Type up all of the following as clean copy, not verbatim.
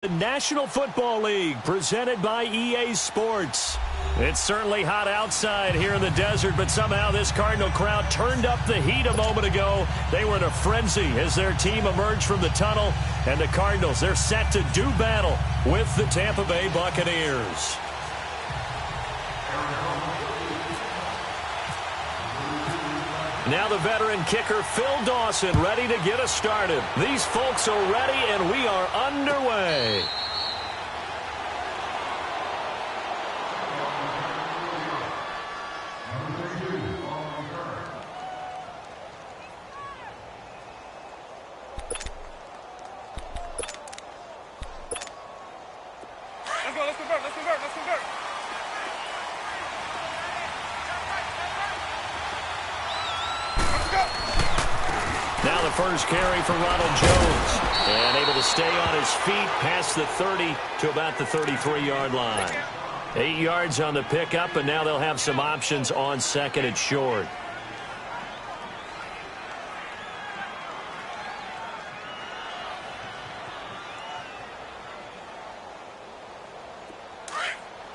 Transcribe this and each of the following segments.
The National Football League, presented by EA Sports. It's certainly hot outside here in the desert, but somehow this Cardinal crowd turned up the heat a moment ago. They were in a frenzy as their team emerged from the tunnel, and the Cardinals, they're set to do battle with the Tampa Bay Buccaneers. Now the veteran kicker, Phil Dawson, ready to get us started. These folks are ready, and we are underway. Let's convert. Now the first carry for Ronald Jones. And able to stay on his feet past the 30 to about the 33-yard line. 8 yards on the pickup, and now they'll have some options on second and short.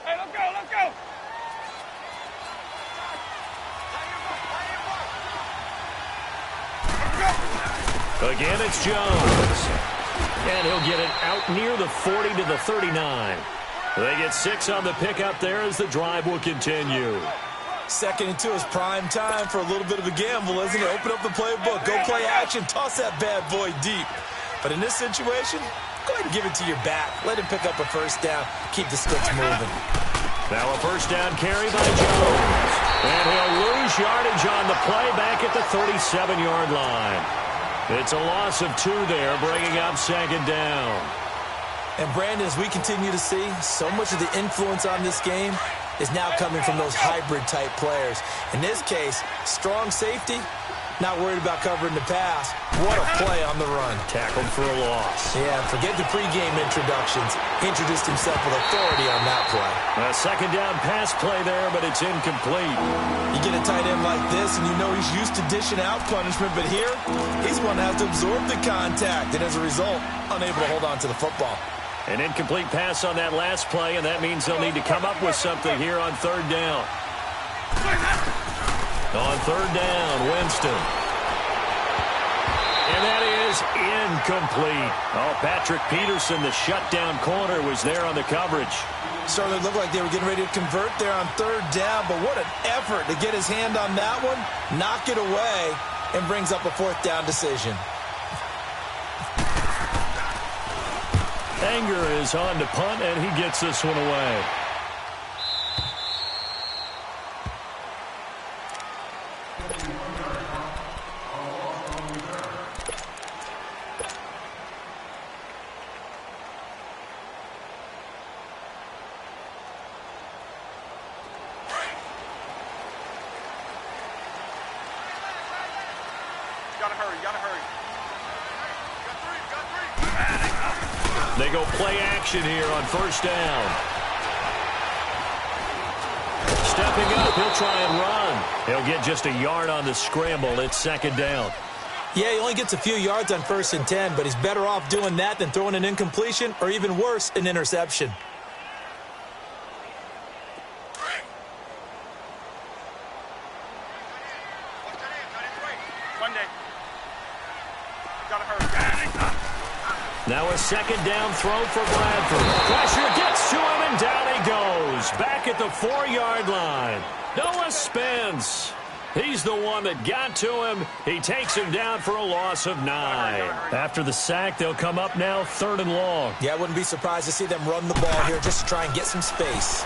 Hey, let's go. Again, it's Jones. And he'll get it out near the 40 to the 39. They get 6 on the pickup there as the drive will continue. 2nd and 2 is prime time for a little bit of a gamble, isn't it? Open up the playbook, go play action, toss that bad boy deep. But in this situation, go ahead and give it to your back. Let him pick up a first down, keep the sticks moving. Now a first down carry by Jones. And he'll lose yardage on the play back at the 37-yard line. It's a loss of 2 there, bringing up 2nd down. And Brandon, as we continue to see, so much of the influence on this game is now coming from those hybrid-type players. In this case, strong safety, not worried about covering the pass. What a play on the run. Tackled for a loss. Yeah, forget the pregame introductions. He introduced himself with authority on that play. A 2nd down pass play there, but it's incomplete. You get a tight end like this, and you know he's used to dishing out punishment, but here, he's going to have to absorb the contact, and as a result, unable to hold on to the football. An incomplete pass on that last play, and that means they'll need to come up with something here on 3rd down. On 3rd down, Winston. And that is incomplete. Oh, Patrick Peterson, the shutdown corner, was there on the coverage. Certainly looked like they were getting ready to convert there on 3rd down, but what an effort to get his hand on that one, knock it away, and brings up a 4th down decision. Anger is on to punt, and he gets this one away. Gotta hurry. They go play action here on 1st down. Stepping up, he'll try and run. He'll get just a yard on the scramble. It's 2nd down. Yeah, he only gets a few yards on 1st and 10, but he's better off doing that than throwing an incompletion or even worse, an interception. Now a 2nd down throw for Bradford. Pressure gets to him, and down he goes. Back at the 4-yard line. Noah Spence. He's the one that got to him. He takes him down for a loss of 9. After the sack, they'll come up now 3rd and long. Yeah, I wouldn't be surprised to see them run the ball here just to try and get some space.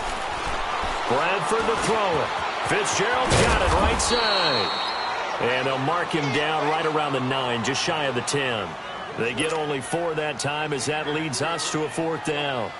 Bradford to throw it. Fitzgerald's got it right side. And they'll mark him down right around the 9, just shy of the 10. They get only 4 that time as that leads us to a 4th down.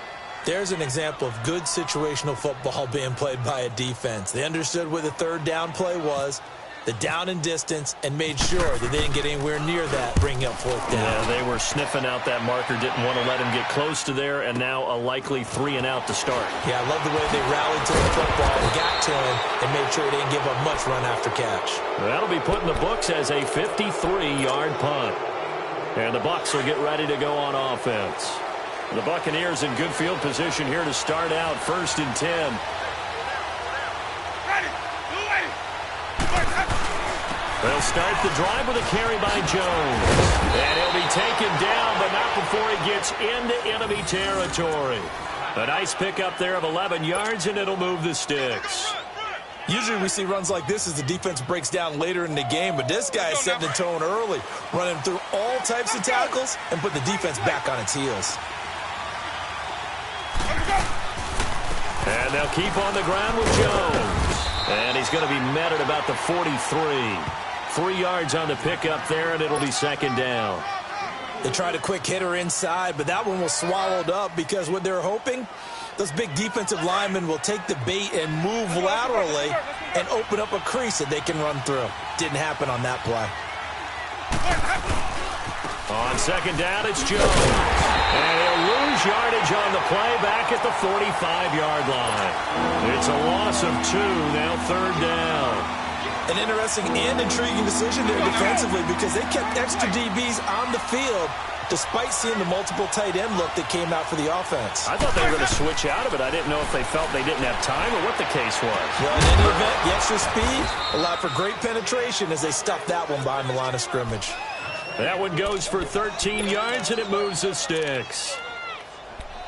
There's an example of good situational football being played by a defense. They understood where the 3rd down play was, the down and distance, and made sure that they didn't get anywhere near that, bringing up 4th down. Yeah, they were sniffing out that marker, didn't want to let him get close to there, and now a likely 3 and out to start. Yeah, I love the way they rallied to the football and got to him and made sure he didn't give up much run after catch. That'll be put in the books as a 53-yard punt. And the Bucs will get ready to go on offense. The Buccaneers in good field position here to start out, 1st and 10. They'll start the drive with a carry by Jones. And he'll be taken down, but not before he gets into enemy territory. A nice pickup there of 11 yards, and it'll move the sticks. Usually we see runs like this as the defense breaks down later in the game, but this guy is setting the tone early, running through all types of tackles and put the defense back on its heels. And they'll keep on the ground with Jones. And he's going to be met at about the 43. 3 yards on the pickup there, and it'll be 2nd down. They tried a quick hitter inside, but that one was swallowed up because what they're hoping, those big defensive linemen will take the bait and move laterally and open up a crease that they can run through. Didn't happen on that play. On 2nd down, it's Jones. And he'll lose yardage on the play back at the 45-yard line. It's a loss of 2, now 3rd down. An interesting and intriguing decision there defensively because they kept extra DBs on the field despite seeing the multiple tight end look that came out for the offense. I thought they were going to switch out of it. I didn't know if they felt they didn't have time or what the case was. Well, in any event, the extra speed allowed for great penetration as they stuffed that one behind the line of scrimmage. That one goes for 13 yards, and it moves the sticks.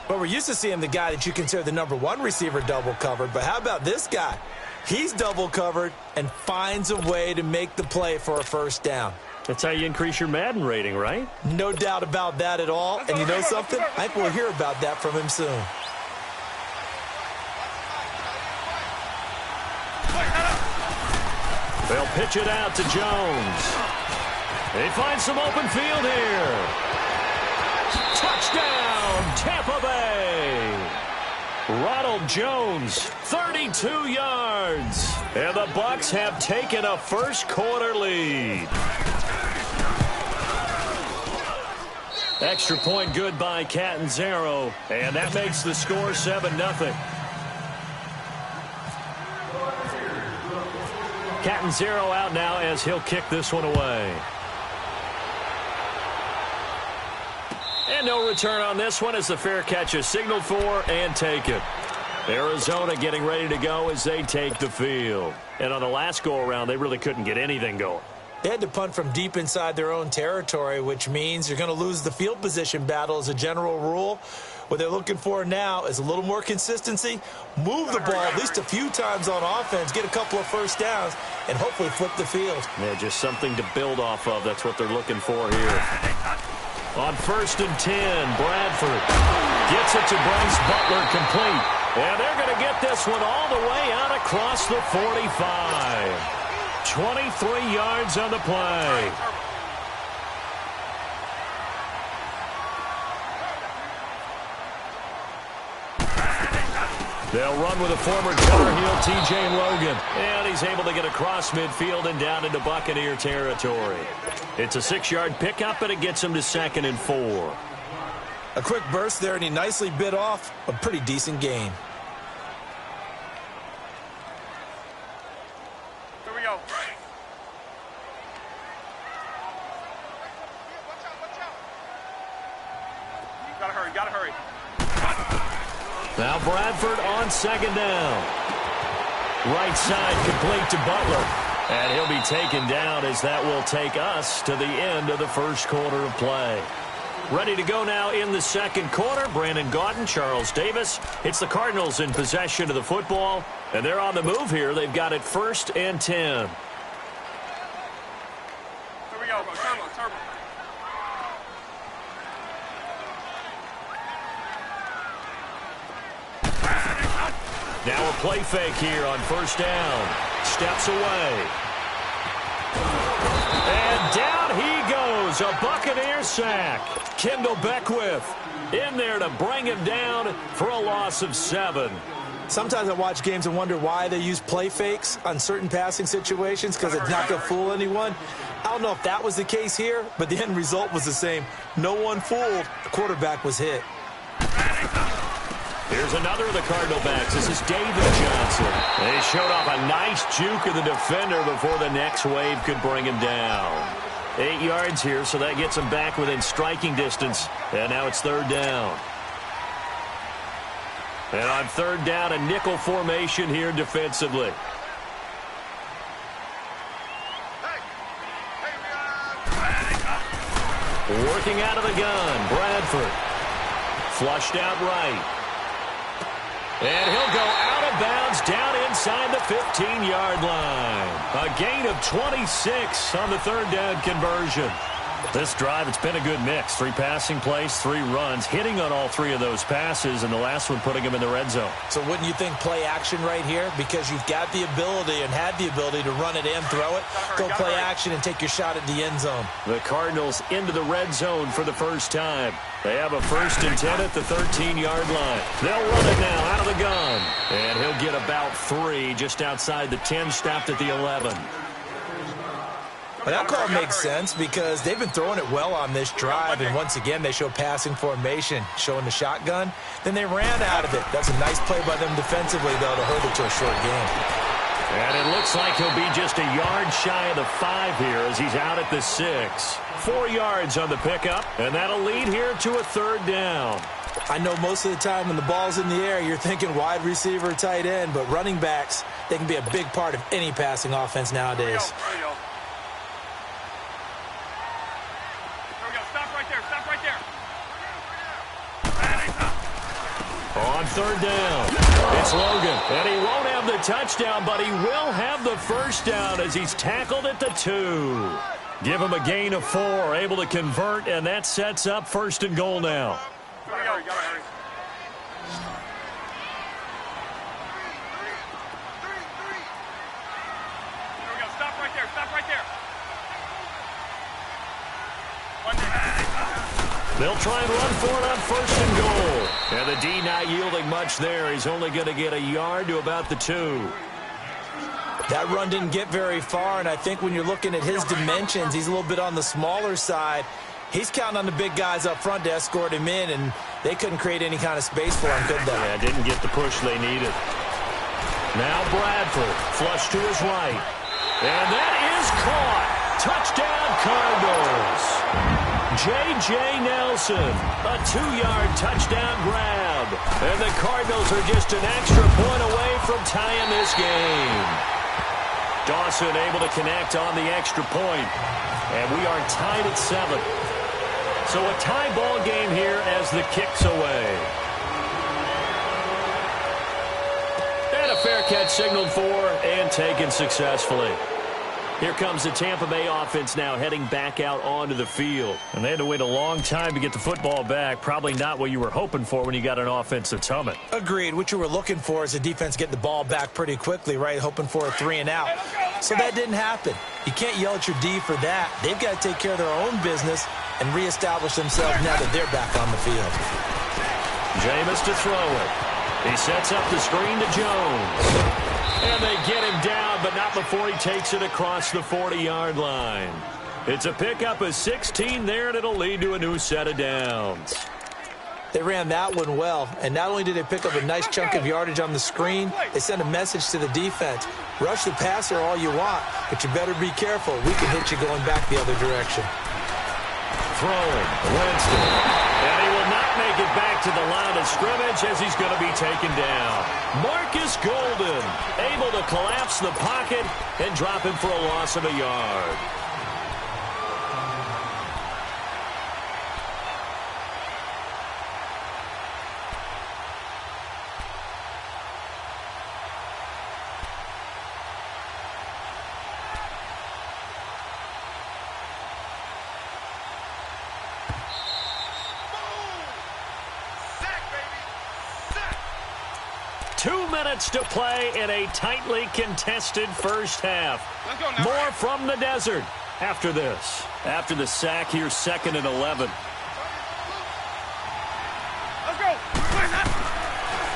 But we're used to seeing the guy that you consider the #1 receiver double covered, but how about this guy? He's double covered and finds a way to make the play for a 1st down. That's how you increase your Madden rating, right? No doubt about that at all. And you know something? I think we'll hear about that from him soon. They'll pitch it out to Jones. They find some open field here. Touchdown, Tampa Bay. Ronald Jones, 32 yards. And the Bucs have taken a 1st quarter lead. Extra point good by Catanzaro. And that makes the score 7-0. Catanzaro out now as he'll kick this one away. And no return on this one as the fair catch is signaled for and taken. Arizona getting ready to go as they take the field. And on the last go-around, they really couldn't get anything going. They had to punt from deep inside their own territory, which means you're going to lose the field position battle as a general rule. What they're looking for now is a little more consistency, move the ball at least a few times on offense, get a couple of 1st downs, and hopefully flip the field. Yeah, just something to build off of. That's what they're looking for here. On 1st and 10, Bradford gets it to Bryce Butler complete. And they're going to get this one all the way out across the 45. 23 yards on the play. They'll run with a former Tar Heel, T.J. Logan. And he's able to get across midfield and down into Buccaneer territory. It's a 6-yard pickup, and it gets him to 2nd and 4. A quick burst there, and he nicely bit off a pretty decent gain. Here we go. Gotta hurry, gotta hurry. Now Bradford on 2nd down. Right side complete to Butler. And he'll be taken down as that will take us to the end of the 1st quarter of play. Ready to go now in the 2nd quarter. Brandon Gaudin, Charles Davis. It's the Cardinals in possession of the football. And they're on the move here. They've got it 1st and 10. Here we go. Turbo, turbo. Now a play fake here on 1st down. Steps away. And down he goes. A Buccaneer sack. Kendall Beckwith in there to bring him down for a loss of 7. Sometimes I watch games and wonder why they use play fakes on certain passing situations because it's not going to fool anyone. I don't know if that was the case here, but the end result was the same. No one fooled. The quarterback was hit. Here's another of the Cardinal backs. This is David Johnson. They showed off a nice juke of the defender before the next wave could bring him down. 8 yards here, so that gets him back within striking distance. And now it's 3rd down. And on third down, a nickel formation here defensively. Working out of the gun, Bradford. Flushed out right. And he'll go out of bounds down inside the 15-yard line. A gain of 26 on the third down conversion. This drive, it's been a good mix. 3 passing plays, 3 runs, hitting on all 3 of those passes, and the last one putting him in the red zone. So wouldn't you think play action right here? Because you've got the ability and had the ability to run it and throw it. Go play action and take your shot at the end zone. The Cardinals into the red zone for the first time. They have a 1st and 10 at the 13-yard line. They'll run it now out of the gun. And he'll get about 3 just outside the 10, stopped at the 11. Well, that call makes sense because they've been throwing it well on this drive, and once again, they show passing formation, showing the shotgun. Then they ran out of it. That's a nice play by them defensively, though, to hold it to a short game. And it looks like he'll be just a yard shy of the 5 here as he's out at the 6. 4 yards on the pickup, and that'll lead here to a 3rd down. I know most of the time when the ball's in the air, you're thinking wide receiver, tight end, but running backs, they can be a big part of any passing offense nowadays. On 3rd down, it's Logan. And he won't have the touchdown, but he will have the 1st down as he's tackled at the 2. Give him a gain of 4, able to convert, and that sets up 1st and goal now. Stop right there. Stop right there. They'll try and run for it on 1st and goal. And the D not yielding much there. He's only going to get a yard to about the 2. That run didn't get very far, and I think when you're looking at his dimensions, he's a little bit on the smaller side. He's counting on the big guys up front to escort him in, and they couldn't create any kind of space for him, could they? Yeah, didn't get the push they needed. Now Bradford, flush to his right. And that is caught. Touchdown, Cardinals. J.J. Nelson, a 2-yard touchdown grab. And the Cardinals are just an extra point away from tying this game. Dawson able to connect on the extra point. And we are tied at 7. So a tie ball game here as the kick's away. And a fair catch signaled for and taken successfully. Here comes the Tampa Bay offense now heading back out onto the field. And they had to wait a long time to get the football back. Probably not what you were hoping for when you got an offense that's humming. Agreed. What you were looking for is the defense getting the ball back pretty quickly, right? Hoping for a 3 and out. So that didn't happen. You can't yell at your D for that. They've got to take care of their own business and reestablish themselves now that they're back on the field. Jameis to throw it. He sets up the screen to Jones. And they get him down, but not before he takes it across the 40-yard line. It's a pickup of 16 there, and it'll lead to a new set of downs. They ran that one well, and not only did they pick up a nice chunk of yardage on the screen, they sent a message to the defense. Rush the passer all you want, but you better be careful. We can hit you going back the other direction. Throwing, Winston. And he will not make it back to the line of scrimmage as he's going to be taken down. Marcus Golden able to collapse the pocket and drop him for a loss of a yard. To play in a tightly contested first half. More from the desert after this. After the sack here, 2nd and 11. Let's go.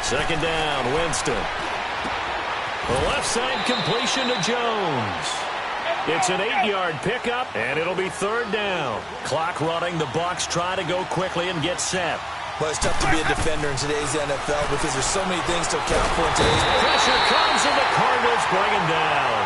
2nd down, Winston. The left side completion to Jones. It's an 8-yard pickup, and it'll be 3rd down. Clock running. The Bucs try to go quickly and get set. Well, it's tough to be a defender in today's NFL because there's so many things to account for in today's. Pressure comes, and the Cardinals bring him down.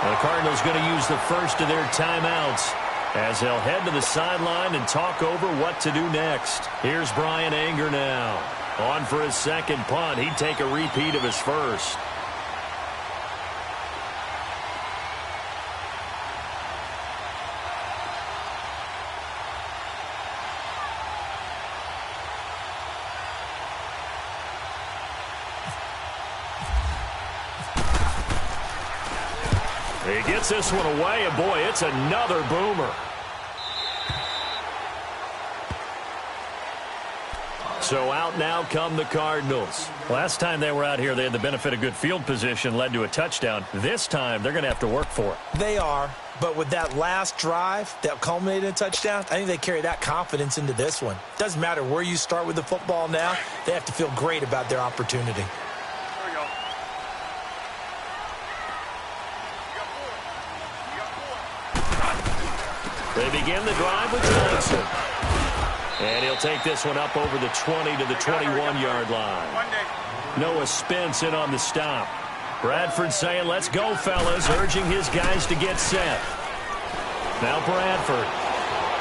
The Cardinals going to use the first of their timeouts as they'll head to the sideline and talk over what to do next. Here's Brian Anger now. On for his second punt. He'd take a repeat of his first. He gets this one away, and boy, it's another boomer. So out now come the Cardinals. Last time they were out here, they had the benefit of good field position, led to a touchdown. This time, they're going to have to work for it. They are, but with that last drive that culminated in a touchdown, I think they carry that confidence into this one. Doesn't matter where you start with the football now, they have to feel great about their opportunity. They begin the drive with Johnson. And he'll take this one up over the 20 to the 21-yard line. Noah Spence in on the stop. Bradford saying, let's go, fellas, urging his guys to get set. Now Bradford.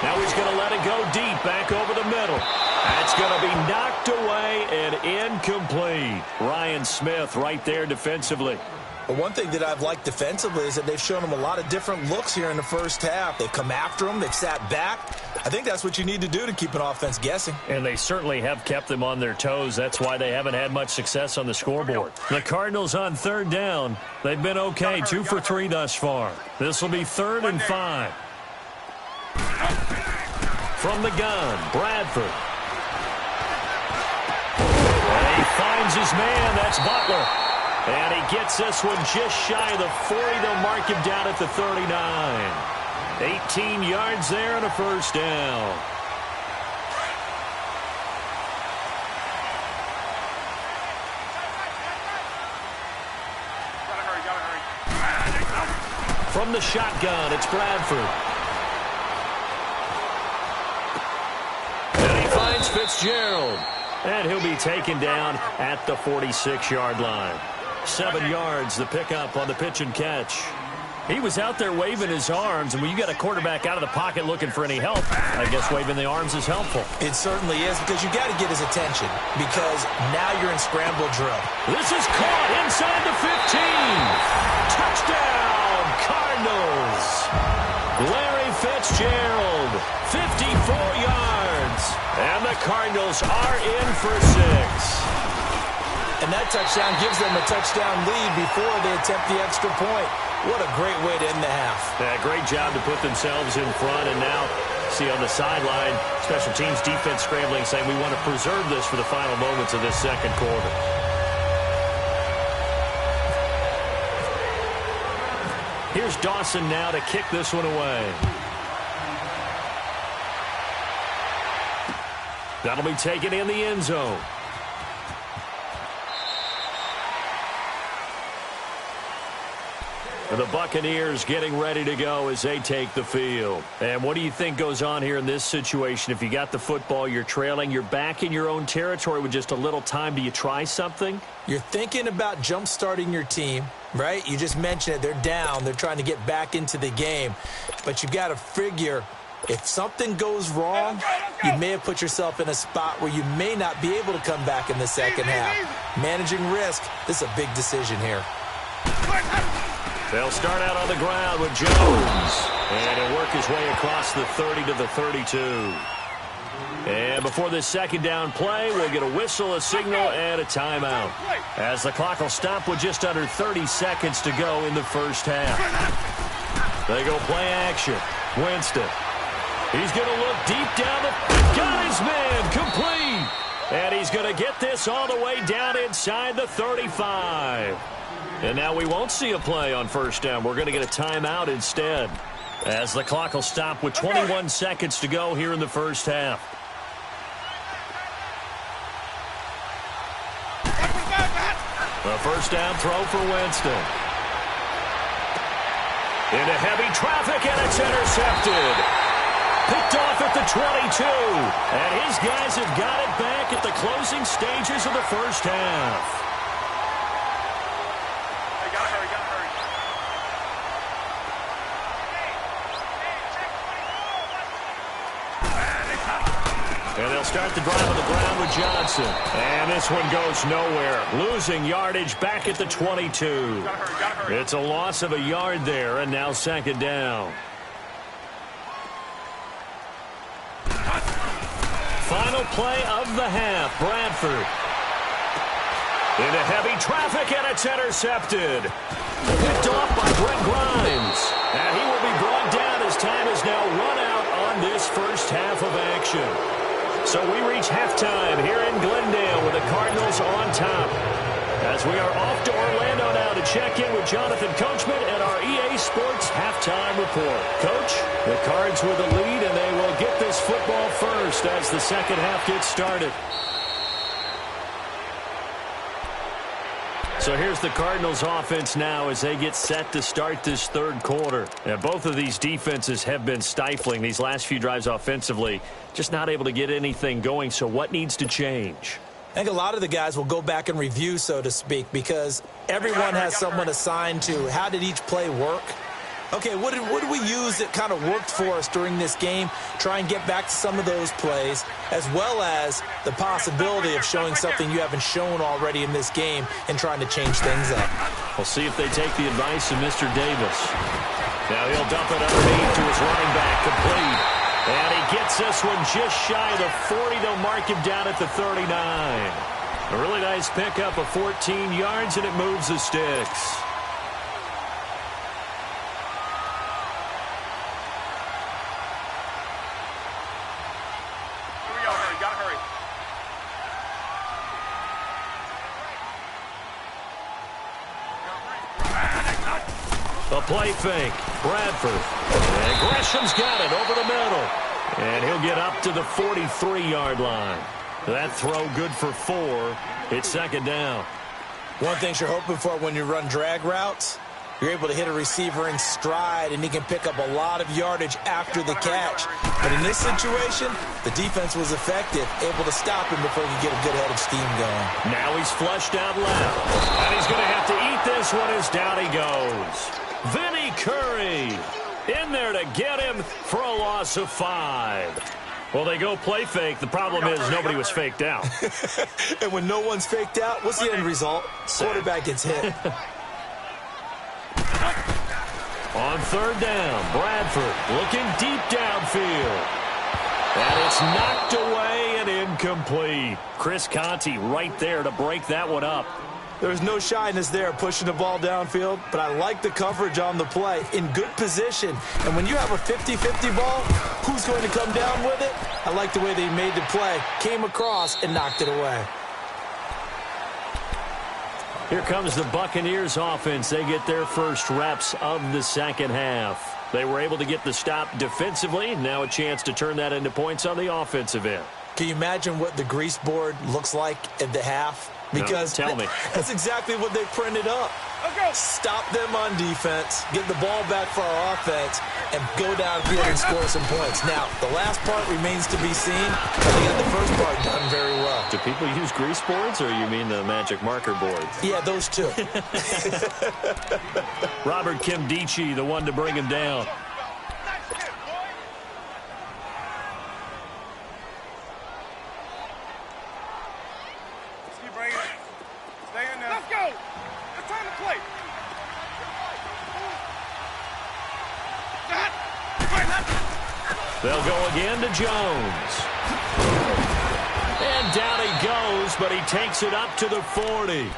Now he's going to let it go deep, back over the middle. That's going to be knocked away and incomplete. Ryan Smith right there defensively. But one thing that I've liked defensively is that they've shown them a lot of different looks here in the first half. They've come after them. They've sat back. I think that's what you need to do to keep an offense guessing. And they certainly have kept them on their toes. That's why they haven't had much success on the scoreboard. The Cardinals on third down. They've been okay, 2 for 3 thus far. This will be 3rd and 5. From the gun, Bradford. And he finds his man. That's Butler. And he gets this one just shy of the 40. They'll mark him down at the 39. 18 yards there and a first down. From the shotgun, it's Bradford. And he finds Fitzgerald. And he'll be taken down at the 46-yard line. 7 yards, the pickup on the pitch and catch. He was out there waving his arms, and when you got a quarterback out of the pocket looking for any help, I guess waving the arms is helpful. It certainly is, because you got to get his attention, because now you're in scramble drill. This is caught inside the 15. Touchdown, Cardinals. Larry Fitzgerald, 54 yards. And the Cardinals are in for 6. And that touchdown gives them a touchdown lead before they attempt the extra point. What a great way to end the half. Yeah, great job to put themselves in front. And now, see on the sideline, special teams defense scrambling, saying we want to preserve this for the final moments of this second quarter. Here's Dawson now to kick this one away. That'll be taken in the end zone. The Buccaneers getting ready to go as they take the field. And what do you think goes on here in this situation? If you got the football, you're trailing, you're back in your own territory with just a little time. Do you try something? You're thinking about jump-starting your team, right? You just mentioned it. They're down. They're trying to get back into the game. But you got to figure, if something goes wrong, you may have put yourself in a spot where you may not be able to come back in the second half. Managing risk, this is a big decision here. They'll start out on the ground with Jones. And he'll work his way across the 30 to the 32. And before this second down play, we'll get a whistle, a signal, and a timeout. As the clock will stop with just under 30 seconds to go in the first half. They go play action. Winston. He's going to look deep down the... Got his man complete. And he's going to get this all the way down inside the 35. And now we won't see a play on first down. We're going to get a timeout instead. As the clock will stop with 21 seconds to go here in the first half. A first down throw for Winston. Into heavy traffic, and it's intercepted. Picked off at the 22. And his guys have got it back at the closing stages of the first half. And They'll start the drive on the ground with Johnson. And this one goes nowhere. Losing yardage back at the 22. It's a loss of a yard there, and now second down. Final play of the half. Bradford into heavy traffic, and it's intercepted. Picked off by Brent Grimes. And he will be brought down as time is now run out on this first half of action. So we reach halftime here in Glendale with the Cardinals on top. As we are off to Orlando now to check in with Jonathan Coachman and our EA Sports halftime report. Coach, the Cards with the lead, and they will get this football first as the second half gets started. So here's the Cardinals offense now as they get set to start this third quarter. And both of these defenses have been stifling these last few drives offensively. Just not able to get anything going. So what needs to change? I think a lot of the guys will go back and review, so to speak, because everyone has someone assigned to how did each play work. Okay, what did we use that kind of worked for us during this game? Try and get back to some of those plays, as well as the possibility of showing something you haven't shown already in this game and trying to change things up. We'll see if they take the advice of Mr. Davis. Now he'll dump it underneath to his running back, complete. And he gets this one just shy of the 40. They'll mark him down at the 39. A really nice pickup of 14 yards, and it moves the sticks. A play fake. Bradford. And Gresham's got it over the middle. And he'll get up to the 43-yard line. That throw good for 4. It's second down. One thing you're hoping for when you run drag routes, you're able to hit a receiver in stride, and he can pick up a lot of yardage after the catch. But in this situation, the defense was effective, able to stop him before he could get a good head of steam going. Now he's flushed out left. And he's going to have to eat this one as down he goes. Vinny Curry in there to get him for a loss of 5. Well, they go play fake. The problem is nobody was faked out. And when no one's faked out, what's the end result? Quarterback gets hit. On third down, Bradford looking deep downfield. And it's knocked away and incomplete. Chris Conte right there to break that one up. There's no shyness there pushing the ball downfield, but I like the coverage on the play. In good position. And when you have a 50-50 ball, who's going to come down with it? I like the way they made the play, came across, and knocked it away. Here comes the Buccaneers offense. They get their first reps of the second half. They were able to get the stop defensively. Now a chance to turn that into points on the offensive end. Can you imagine what the grease board looks like at the half? Because no, tell me. That's exactly what they printed up. Okay. Stop them on defense, get the ball back for our offense, and go downfield and score some points. Now, the last part remains to be seen, but they got the first part done very well. Do people use grease boards, or you mean the magic marker boards? Yeah, those two. Robert Kimdichie, the one to bring him down. They'll go again to Jones. And down he goes, but he takes it up to the 40.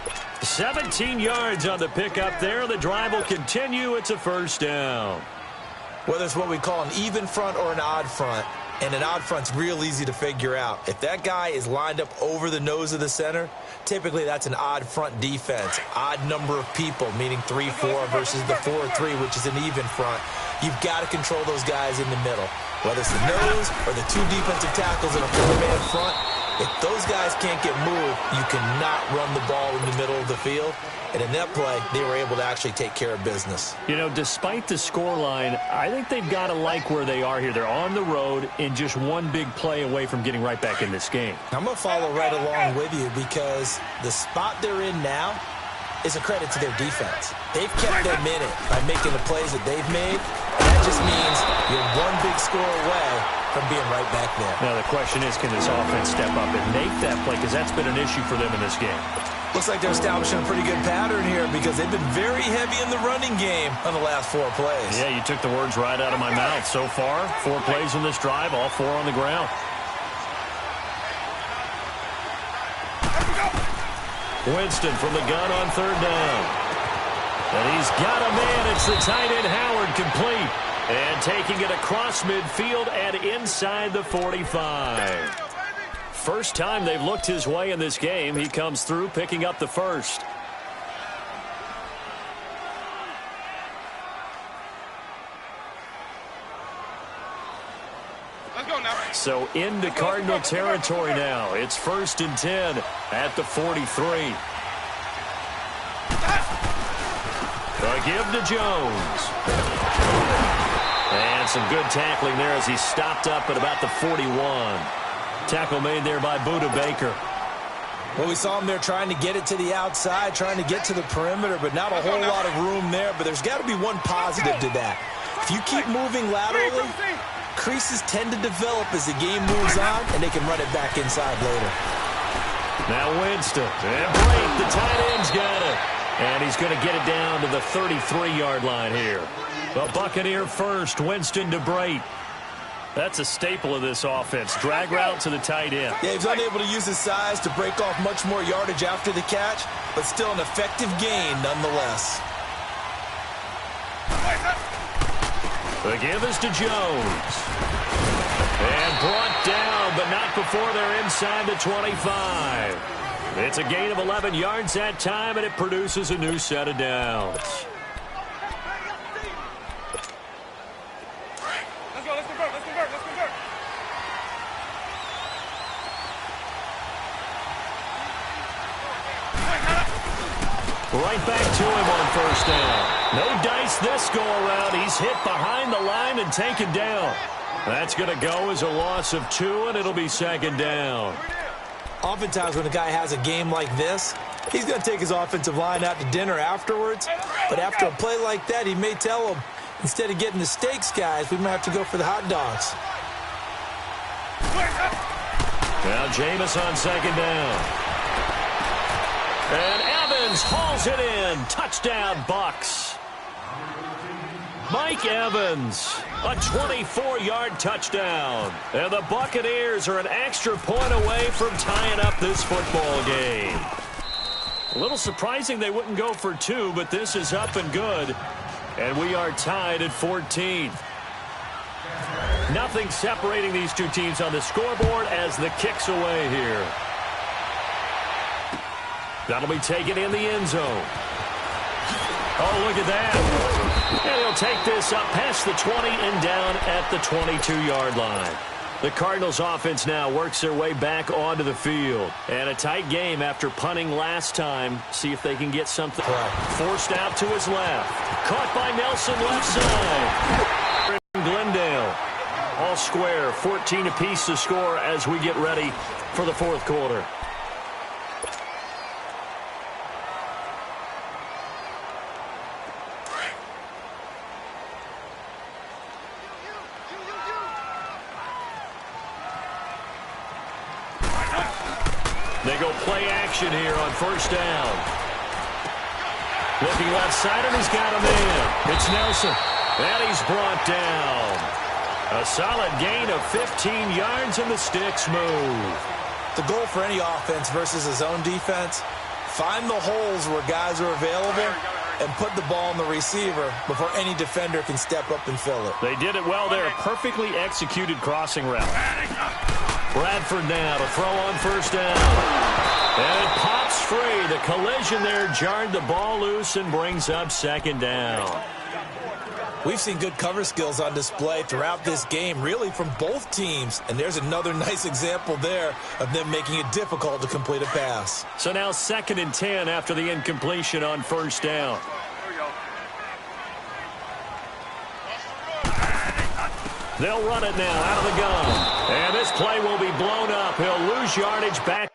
17 yards on the pickup there. The drive will continue. It's a first down. Whether it's what we call an even front or an odd front, and an odd front's real easy to figure out. If that guy is lined up over the nose of the center, typically that's an odd front defense. Odd number of people, meaning 3-4 versus the 4-3, which is an even front. You've got to control those guys in the middle. Whether it's the nose or the two defensive tackles in a 4-man front, if those guys can't get moved, you cannot run the ball in the middle of the field. And in that play, they were able to actually take care of business. You know, despite the scoreline, I think they've got to like where they are here. They're on the road and just one big play away from getting right back in this game. I'm going to follow right along with you because the spot they're in now is a credit to their defense. They've kept them in it by making the plays that they've made. That just means you're one big score away from being right back there. Now the question is, can this offense step up and make that play? Because that's been an issue for them in this game. Looks like they're establishing a pretty good pattern here because they've been very heavy in the running game on the last 4 plays. Yeah, you took the words right out of my mouth. So far, 4 plays in this drive, all 4 on the ground. Winston from the gun on 3rd down. And he's got a man. It's the tight end Howard, complete. And taking it across midfield and inside the 45. First time they've looked his way in this game. He comes through, picking up the first. Let's go now. So into Cardinal territory now. It's 1st and 10 at the 43. A give to Jones. And some good tackling there as he stopped up at about the 41. Tackle made there by Buda Baker. Well, we saw him there trying to get it to the outside, trying to get to the perimeter, but not a whole lot of room there. But there's got to be one positive to that. If you keep moving laterally, creases tend to develop as the game moves on, and they can run it back inside later. Now Winston. And Blake, the tight end's got it. And he's going to get it down to the 33-yard line here. The Buccaneer first, Winston to Brate. That's a staple of this offense. Drag route to the tight end. Yeah, he's unable to use his size to break off much more yardage after the catch, but still an effective gain nonetheless. The give is to Jones. And brought down, but not before they're inside the 25. It's a gain of 11 yards that time, and it produces a new set of downs. Let's go, let's convert, let's convert, let's convert. Right back to him on 1st down. No dice this go around. He's hit behind the line and taken down. That's going to go as a loss of 2, and it'll be 2nd down. Oftentimes when a guy has a game like this, he's going to take his offensive line out to dinner afterwards. But after a play like that, he may tell them, instead of getting the steaks, guys, we might have to go for the hot dogs. Now Jameis on 2nd down. And Evans hauls it in. Touchdown, Bucks. Mike Evans, a 24-yard touchdown. And the Buccaneers are an extra point away from tying up this football game. A little surprising they wouldn't go for 2, but this is up and good. And we are tied at 14. Nothing separating these two teams on the scoreboard as the kick's away here. That'll be taken in the end zone. Oh, look at that. And he'll take this up past the 20 and down at the 22-yard line. The Cardinals offense now works their way back onto the field. And a tight game after punting last time. See if they can get something. Forced out to his left. Caught by Nelson left side. Glendale. All square. 14 apiece to score as we get ready for the 4th quarter. They go play action here on 1st down. Looking left side, and he's got a man. It's Nelson. And he's brought down. A solid gain of 15 yards, and the sticks move. The goal for any offense versus his own defense, find the holes where guys are available and put the ball on the receiver before any defender can step up and fill it. They did it well there. A perfectly executed crossing route. Bradford now to throw on 1st down. And it pops free. The collision there jarred the ball loose and brings up 2nd down. We've seen good cover skills on display throughout this game, really from both teams. And there's another nice example there of them making it difficult to complete a pass. So now 2nd and 10 after the incompletion on 1st down. They'll run it now out of the gun. And this play will be blown up. He'll lose yardage back.